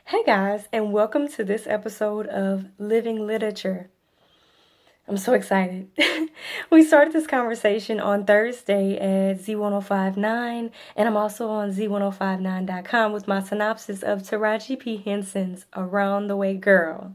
Hey guys, and welcome to this episode of Living Literature. I'm so excited. We started this conversation on Thursday at Z1059, and I'm also on Z1059.com with my synopsis of Taraji P. Henson's Around the Way Girl.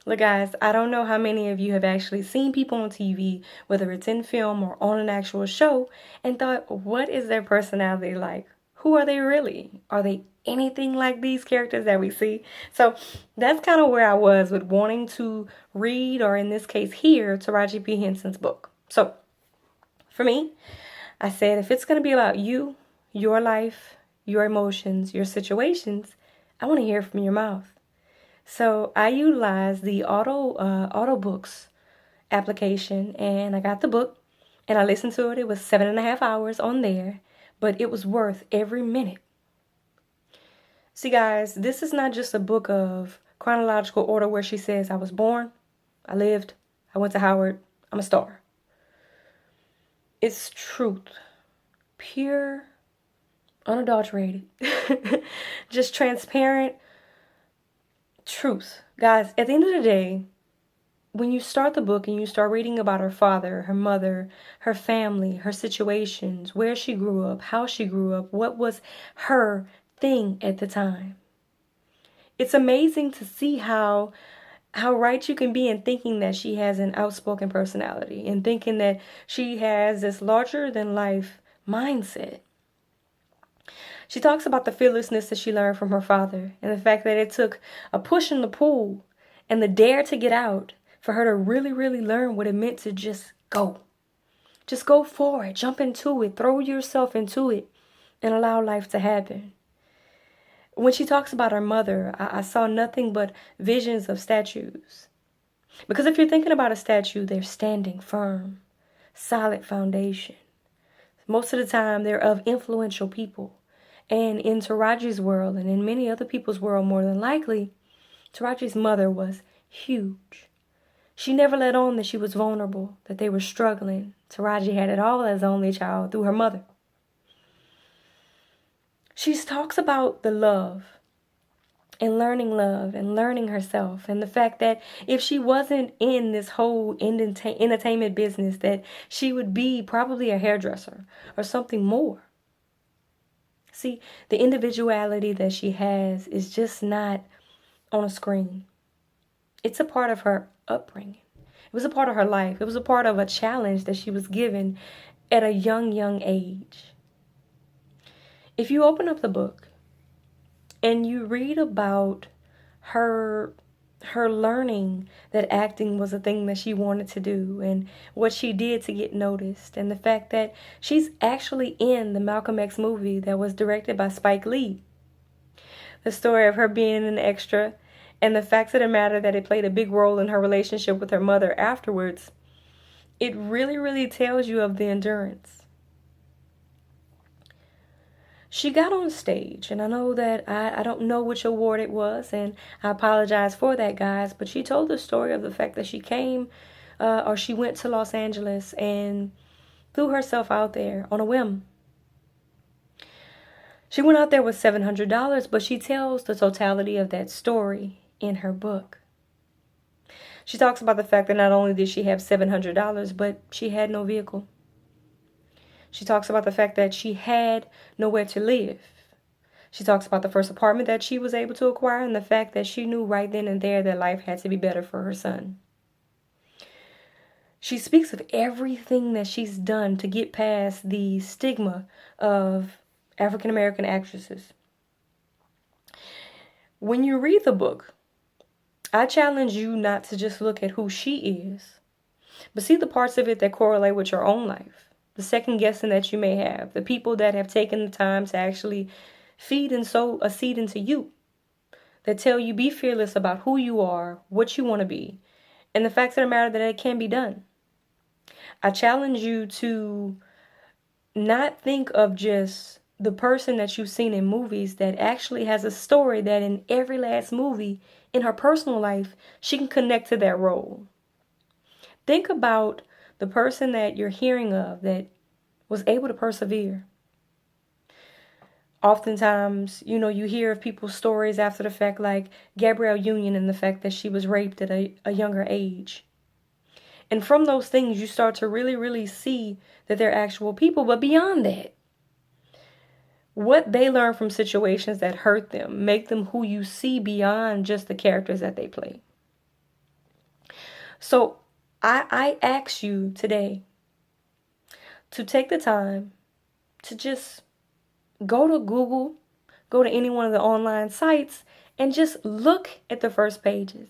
Look, guys, I don't know how many of you have actually seen people on TV, whether it's in film or on an actual show, and thought, what is their personality like? Who are they really? Are they anything like these characters that we see? So that's kind of where I was with wanting to read, or in this case, hear Taraji P. Henson's book. So for me, I said, if it's going to be about you, your life, your emotions, your situations, I want to hear from your mouth. So I utilized the auto books application, and I got the book and I listened to it. It was 7.5 hours on there, but it was worth every minute. See, guys, this is not just a book of chronological order where she says, I was born, I lived, I went to Howard, I'm a star. It's truth, pure, unadulterated, just transparent truth. Guys, at the end of the day, when you start the book and you start reading about her father, her mother, her family, her situations, where she grew up, how she grew up, what was her thing at the time, it's amazing to see how right you can be in thinking that she has an outspoken personality and thinking that she has this larger than life mindset. She talks about the fearlessness that she learned from her father and the fact that it took a push in the pool and the dare to get out for her to really, really learn what it meant to just go. Just go for it, jump into it, throw yourself into it, and allow life to happen. When she talks about her mother, I saw nothing but visions of statues. Because if you're thinking about a statue, they're standing firm, solid foundation. Most of the time, they're of influential people. And in Taraji's world, and in many other people's world more than likely, Taraji's mother was huge. She never let on that she was vulnerable, that they were struggling. Taraji had it all as only child through her mother. She talks about the love and learning herself, and the fact that if she wasn't in this whole entertainment business, that she would be probably a hairdresser or something more. See, the individuality that she has is just not on a screen. It's a part of her upbringing. It was a part of her life. It was a part of a challenge that she was given at a young age. If you open up the book and you read about her learning that acting was a thing that she wanted to do and what she did to get noticed, and the fact that she's actually in the Malcolm X movie that was directed by Spike Lee. The story of her being an extra, and the fact of the matter that it played a big role in her relationship with her mother afterwards, it really, really tells you of the endurance. She got on stage, and I know that I don't know which award it was, and I apologize for that, guys, but she told the story of the fact that she came, or she went to Los Angeles and threw herself out there on a whim. She went out there with $700, but she tells the totality of that story in her book. She talks about the fact that not only did she have $700, but she had no vehicle. She talks about the fact that she had nowhere to live. She talks about the first apartment that she was able to acquire and the fact that she knew right then and there that life had to be better for her son. She speaks of everything that she's done to get past the stigma of African American actresses. When you read the book, I challenge you not to just look at who she is, but see the parts of it that correlate with your own life. The second guessing that you may have, the people that have taken the time to actually feed and sow a seed into you, that tell you be fearless about who you are, what you want to be, and the fact of the matter that it can be done. I challenge you to not think of just the person that you've seen in movies that actually has a story that in every last movie in her personal life, she can connect to that role. Think about the person that you're hearing of that was able to persevere. Oftentimes, you hear of people's stories after the fact, like Gabrielle Union and the fact that she was raped at a younger age. And from those things, you start to really, really see that they're actual people. But beyond that, what they learn from situations that hurt them make them who you see beyond just the characters that they play. So I ask you today to take the time to just go to Google, go to any one of the online sites, and just look at the first pages.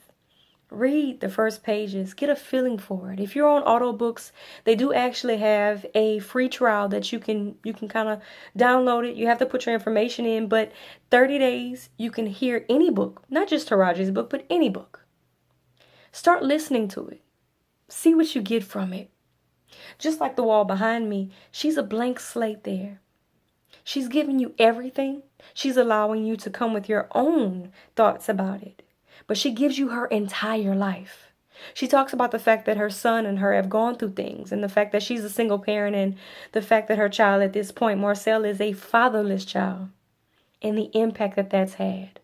Read the first pages. Get a feeling for it. If you're on Autobooks, they do actually have a free trial that you can kind of download it. You have to put your information in, but 30 days you can hear any book, not just Taraji's book, but any book. Start listening to it. See what you get from it. Just like the wall behind me, she's a blank slate there. She's giving you everything. She's allowing you to come with your own thoughts about it. But she gives you her entire life. She talks about the fact that her son and her have gone through things, and the fact that she's a single parent, and the fact that her child at this point, Marcel, is a fatherless child, and the impact that that's had.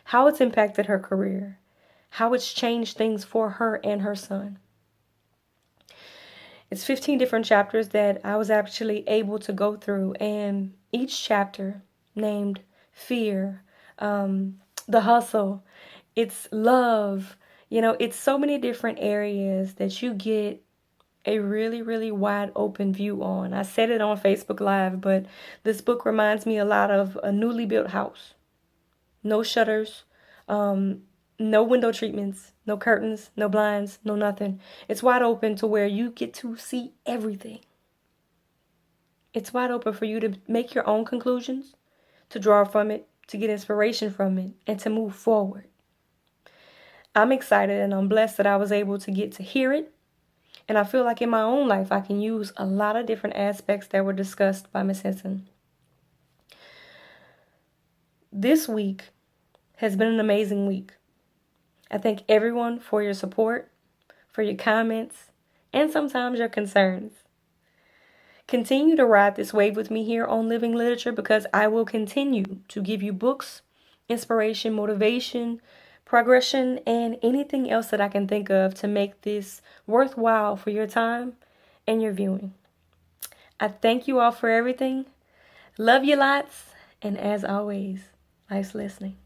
How it's impacted her career. How it's changed things for her and her son. It's 15 different chapters that I was actually able to go through, and each chapter named Fear, The Hustle, it's love. It's so many different areas that you get a really, really wide open view on. I said it on Facebook Live, but this book reminds me a lot of a newly built house. No shutters, no window treatments, no curtains, no blinds, no nothing. It's wide open to where you get to see everything. It's wide open for you to make your own conclusions, to draw from it, to get inspiration from it, and to move forward. I'm excited and I'm blessed that I was able to get to hear it. And I feel like in my own life, I can use a lot of different aspects that were discussed by Miss Henson. This week has been an amazing week. I thank everyone for your support, for your comments, and sometimes your concerns. Continue to ride this wave with me here on Living Literature, because I will continue to give you books, inspiration, motivation, progression, and anything else that I can think of to make this worthwhile for your time and your viewing. I thank you all for everything. Love you lots. And as always, nice listening.